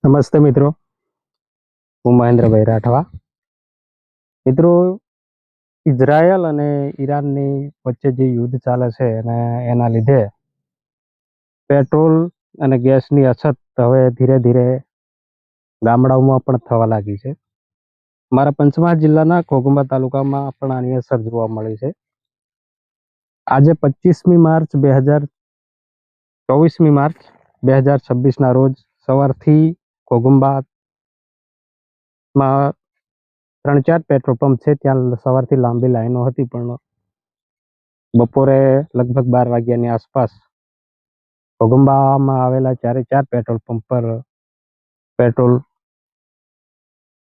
નમસ્તે મિત્રો, હું મહેન્દ્રભાઈ રાઠવા. મિત્રો, ઇઝરાયલ અને ઈરાનની વચ્ચે જે યુદ્ધ ચાલે છે અને એના લીધે પેટ્રોલ અને ગેસની અછત હવે ધીરે ધીરે ગામડાઓમાં પણ થવા લાગી છે. મારા પંચમહાલ જિલ્લાના ઘોઘંબા તાલુકામાં પણ આની અસર જોવા મળી છે. આજે 25મી માર્ચ 2026ના રોજ સવારથી ઘોઘંબામાં 3-4 પેટ્રોલ પંપ છે, ત્યાં સવારથી લાંબી લાઈનો હતી, પણ બપોરે લગભગ 12 વાગ્યાની આસપાસ ઘોઘંબામાં આવેલા 4 પેટ્રોલ પંપ પર પેટ્રોલ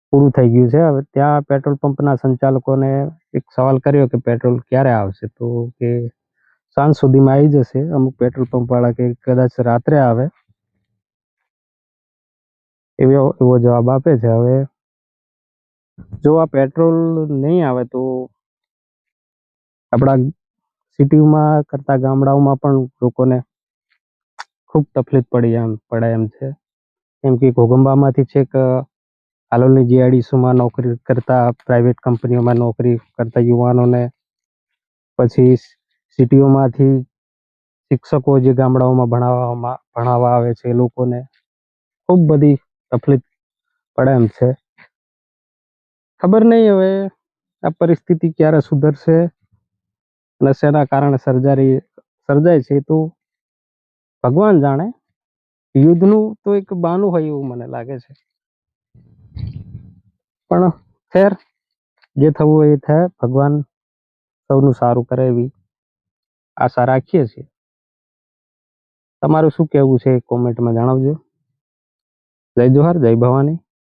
પૂરું થઈ ગયું છે. હવે ત્યાં પેટ્રોલ પંપના સંચાલકોને એક સવાલ કર્યો કે પેટ્રોલ ક્યારે આવશે, તો કે સાંજ સુધીમાં આવી જશે. અમુક પેટ્રોલ પંપ વાળા કે કદાચ રાત્રે આવે, એવો જવાબ આપે છે. હવે જો આ પેટ્રોલ નહીં આવે તો આપણા સિટીમાં કરતા ગામડાઓમાં પણ લોકોને ખૂબ તકલીફ પડે એમ છે. કેમ કે ઘોઘંબામાંથી છેક હાલોલની જીઆઈડીસીમાં નોકરી કરતા, પ્રાઇવેટ કંપનીઓમાં નોકરી કરતા યુવાનોને, પછી સિટીઓમાંથી શિક્ષકો જે ગામડાઓમાં ભણાવવા આવે છે, એ લોકોને ખૂબ બધી તકલીફ પડે એમ છે. ખબર નહીં હવે આ પરિસ્થિતિ ક્યારે સુધરશે અને શેના કારણે સર્જાય છે, તો ભગવાન જાણે. યુદ્ધનું તો એક બહાનું હોય એવું મને લાગે છે, પણ ખેર, જે થવું હોય એ થાય. ભગવાન સૌનું સારું કરે એવી આશા રાખીએ છીએ. તમારું શું કહેવું છે કોમેન્ટમાં જણાવજો. જય જોહાર, જય ભવાની.